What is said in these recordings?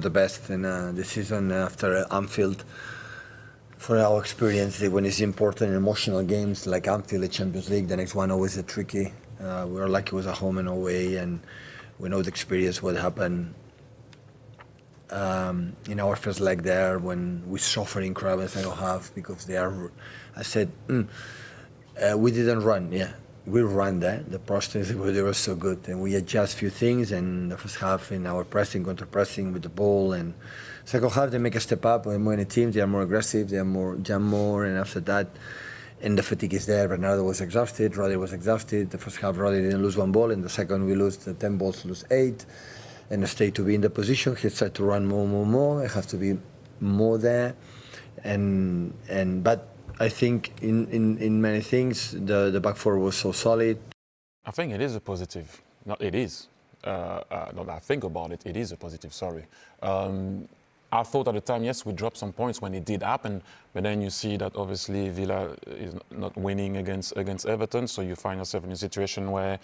The best in the season after Anfield. For our experience, when it's important emotional games like Anfield, the Champions League, the next one always is tricky. We were lucky it was a home and away, and we know the experience what happened in our first leg there when we suffer in crowd in the second half because they are. I said we didn't run. Yeah, we ran there. The process they were so good, and we adjust few things. And the first half in our pressing, counter pressing with the ball, and second half they make a step up. We're more in a team. They are more aggressive. They are more jump more, and after that. And the fatigue is there. Bernardo was exhausted. Rodri was exhausted. The first half, Rodri didn't lose one ball. In the second, we lose the 10 balls, lose 8. And stay to be in the position. He tried to run more. I have to be more there. But I think in many things, the back four was so solid. I think it is a positive. No, it is. Not that I think about it. It is a positive. Sorry. I thought at the time, yes, we dropped some points when it did happen, but then you see that obviously Villa is not winning against Everton, so you find yourself in a situation where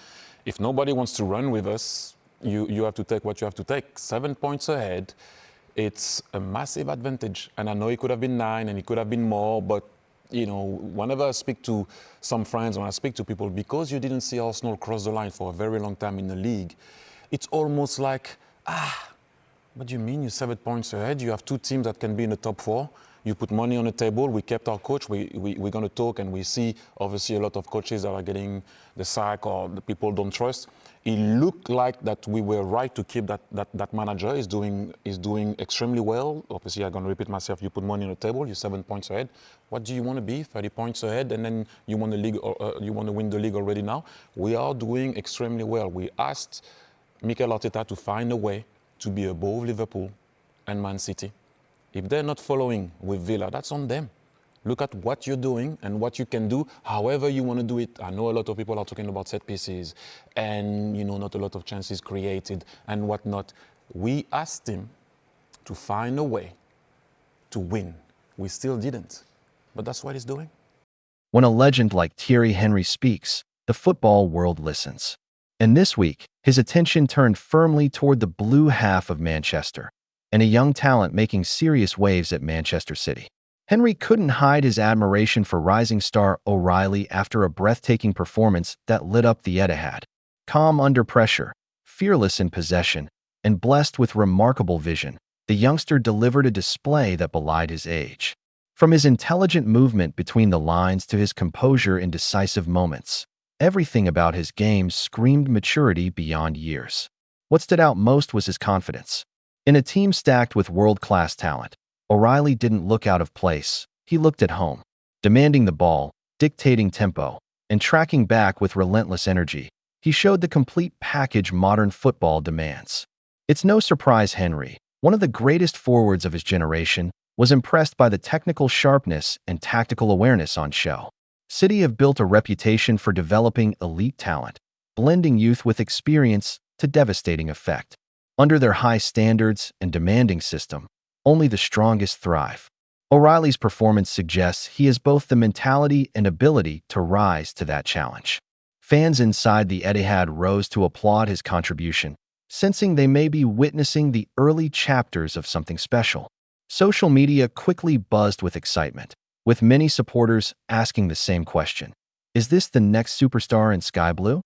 if nobody wants to run with us, you have to take what you have to take. 7 points ahead, it's a massive advantage. And I know it could have been 9 and it could have been more, but you know, whenever I speak to some friends, when I speak to people, because you didn't see Arsenal cross the line for a very long time in the league, it's almost like, what do you mean you're 7 points ahead? You have two teams that can be in the top 4. You put money on the table. We kept our coach. We're going to talk, and we see obviously a lot of coaches that are getting the sack or the people don't trust. It looked like that we were right to keep that manager. Is doing extremely well. Obviously, I'm going to repeat myself. You put money on the table. You're 7 points ahead. What do you want to be? 30 points ahead, and then you want the league. You want to win the league already now. We are doing extremely well. We asked Mikel Arteta to find a way to be above Liverpool and Man City. If they're not following with Villa, that's on them. Look at what you're doing and what you can do, however you want to do it. I know a lot of people are talking about set pieces and, you know, not a lot of chances created and whatnot. We asked him to find a way to win. We still didn't, but that's what he's doing. When a legend like Thierry Henry speaks, the football world listens. And this week, his attention turned firmly toward the blue half of Manchester, and a young talent making serious waves at Manchester City. Henry couldn't hide his admiration for rising star O'Reilly after a breathtaking performance that lit up the Etihad. Calm under pressure, fearless in possession, and blessed with remarkable vision, the youngster delivered a display that belied his age. From his intelligent movement between the lines to his composure in decisive moments, everything about his game screamed maturity beyond years. What stood out most was his confidence. In a team stacked with world-class talent, O'Reilly didn't look out of place. He looked at home, demanding the ball, dictating tempo, and tracking back with relentless energy. He showed the complete package modern football demands. It's no surprise Henry, one of the greatest forwards of his generation, was impressed by the technical sharpness and tactical awareness on show. City have built a reputation for developing elite talent, blending youth with experience to devastating effect. Under their high standards and demanding system, only the strongest thrive. O'Reilly's performance suggests he has both the mentality and ability to rise to that challenge. Fans inside the Etihad rose to applaud his contribution, sensing they may be witnessing the early chapters of something special. Social media quickly buzzed with excitement, with many supporters asking the same question. Is this the next superstar in Sky Blue?